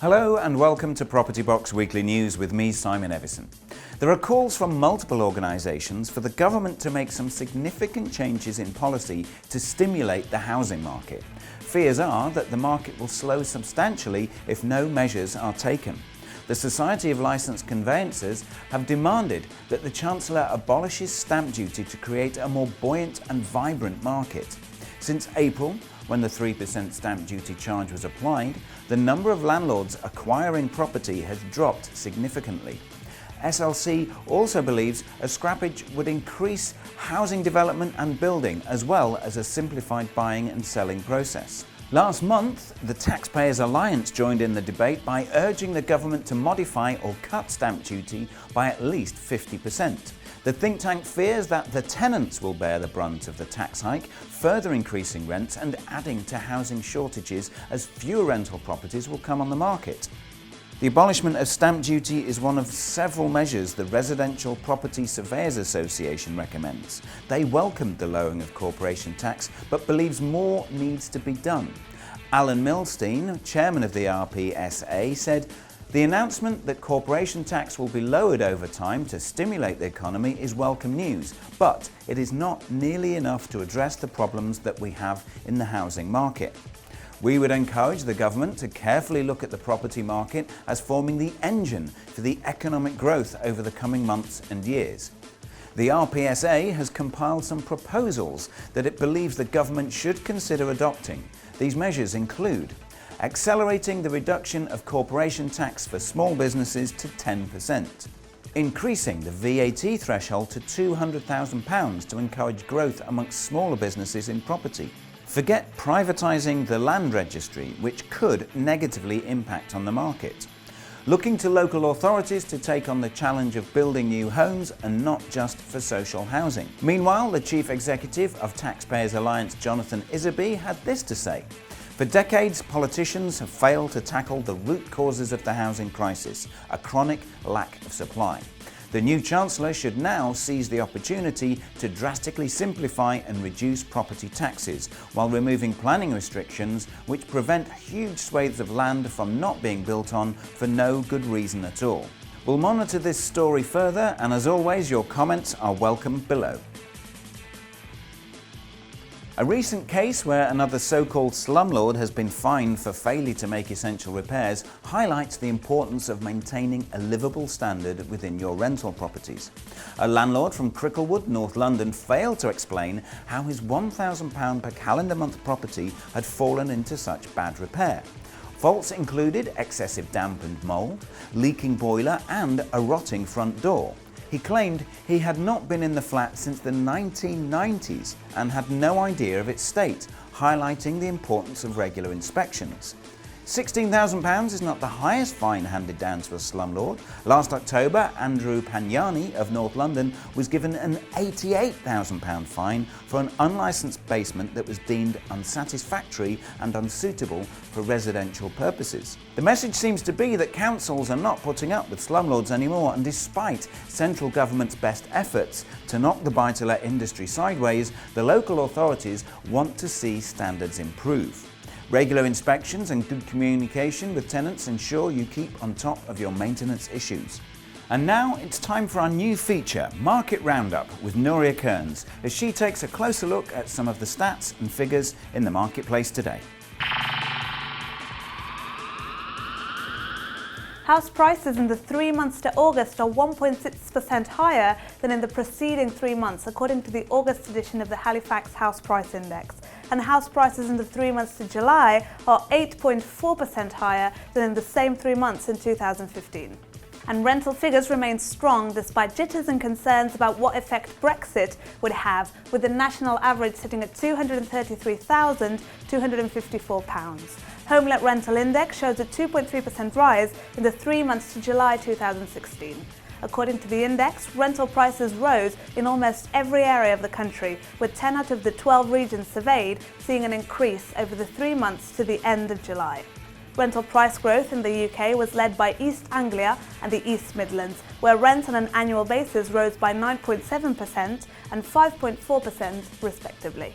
Hello and welcome to Property Box Weekly News with me, Simon Evison. There are calls from multiple organisations for the government to make some significant changes in policy to stimulate the housing market. Fears are that the market will slow substantially if no measures are taken. The Society of Licensed Conveyancers have demanded that the Chancellor abolishes stamp duty to create a more buoyant and vibrant market. Since April, when the 3% stamp duty charge was applied, the number of landlords acquiring property has dropped significantly. SLC also believes a scrappage would increase housing development and building, as well as a simplified buying and selling process. Last month, the Taxpayers Alliance joined in the debate by urging the government to modify or cut stamp duty by at least 50%. The think tank fears that the tenants will bear the brunt of the tax hike, further increasing rents and adding to housing shortages as fewer rental properties will come on the market. The abolishment of stamp duty is one of several measures the Residential Property Surveyors Association recommends. They welcomed the lowering of corporation tax but believes more needs to be done. Alan Milstein, chairman of the RPSA, said, "The announcement that corporation tax will be lowered over time to stimulate the economy is welcome news, but it is not nearly enough to address the problems that we have in the housing market. We would encourage the government to carefully look at the property market as forming the engine for the economic growth over the coming months and years." The RPSA has compiled some proposals that it believes the government should consider adopting. These measures include accelerating the reduction of corporation tax for small businesses to 10%, increasing the VAT threshold to £200,000 to encourage growth amongst smaller businesses in property. Forget privatising the land registry, which could negatively impact on the market. Looking to local authorities to take on the challenge of building new homes and not just for social housing. Meanwhile, the Chief Executive of Taxpayers Alliance, Jonathan Iserby, had this to say: "For decades, politicians have failed to tackle the root causes of the housing crisis, a chronic lack of supply. The new Chancellor should now seize the opportunity to drastically simplify and reduce property taxes, while removing planning restrictions which prevent huge swathes of land from not being built on for no good reason at all." We'll monitor this story further, and as always, your comments are welcome below. A recent case where another so-called slumlord has been fined for failure to make essential repairs highlights the importance of maintaining a livable standard within your rental properties. A landlord from Cricklewood, North London, failed to explain how his £1,000 per calendar month property had fallen into such bad repair. Faults included excessive damp and mould, leaking boiler and a rotting front door. He claimed he had not been in the flat since the 1990s and had no idea of its state, highlighting the importance of regular inspections. £16,000 is not the highest fine handed down to a slumlord. Last October, Andrew Pagnani of North London was given an £88,000 fine for an unlicensed basement that was deemed unsatisfactory and unsuitable for residential purposes. The message seems to be that councils are not putting up with slumlords anymore, and despite central government's best efforts to knock the buy-to-let industry sideways, the local authorities want to see standards improve. Regular inspections and good communication with tenants ensure you keep on top of your maintenance issues. And now it's time for our new feature, Market Roundup, with Nuria Kearns, as she takes a closer look at some of the stats and figures in the marketplace today. House prices in the 3 months to August are 1.6% higher than in the preceding 3 months, according to the August edition of the Halifax House Price Index. And house prices in the 3 months to July are 8.4% higher than in the same 3 months in 2015. And rental figures remain strong despite jitters and concerns about what effect Brexit would have, with the national average sitting at £233,254. Home-let rental index shows a 2.3% rise in the 3 months to July 2016. According to the index, rental prices rose in almost every area of the country, with 10 out of the 12 regions surveyed seeing an increase over the 3 months to the end of July. Rental price growth in the UK was led by East Anglia and the East Midlands, where rents on an annual basis rose by 9.7% and 5.4% respectively.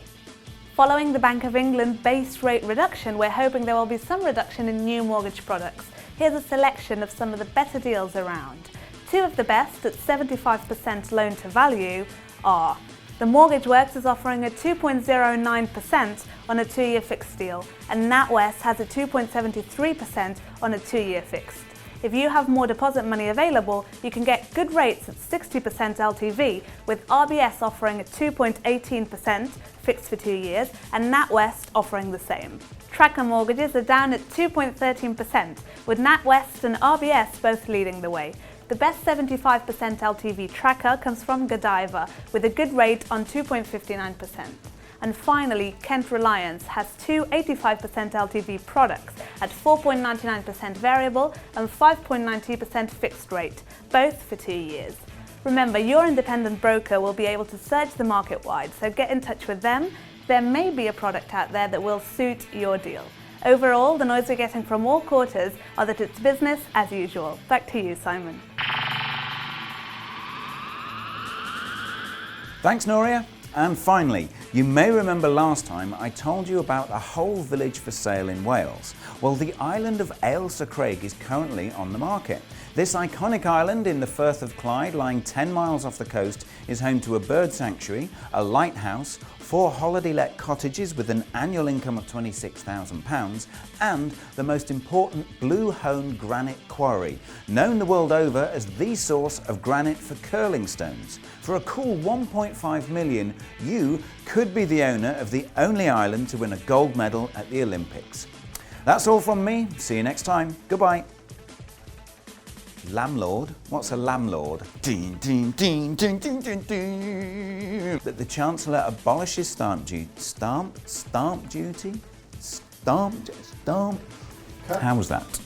Following the Bank of England base rate reduction, we're hoping there will be some reduction in new mortgage products. here's a selection of some of the better deals around. Two of the best at 75% loan to value are: the Mortgage Works is offering a 2.09% on a 2-year fixed deal, and NatWest has a 2.73% on a 2-year fixed. If you have more deposit money available, you can get good rates at 60% LTV, with RBS offering a 2.18% fixed for 2 years and NatWest offering the same. Tracker mortgages are down at 2.13%, with NatWest and RBS both leading the way. The best 75% LTV tracker comes from Godiva, with a good rate on 2.59%. And finally, Kent Reliance has two 85% LTV products at 4.99% variable and 5.92% fixed rate, both for 2 years. Remember, your independent broker will be able to search the market wide, so get in touch with them. There may be a product out there that will suit your deal. Overall, the noise we're getting from all quarters are that it's business as usual. Back to you, Simon. Thanks, Noria. And finally, you may remember last time I told you about a whole village for sale in Wales. Well, the island of Ailsa Craig is currently on the market. This iconic island in the Firth of Clyde, lying 10 miles off the coast, is home to a bird sanctuary, a lighthouse, 4 holiday-let cottages with an annual income of £26,000, and the most important Blue Hone granite quarry, known the world over as the source of granite for curling stones. For a cool $1.5 million, you could be the owner of the only island to win a gold medal at the Olympics. That's all from me. See you next time. Goodbye. Landlord? What's a landlord? That the Chancellor abolishes stamp duty. Stamp duty? How was that?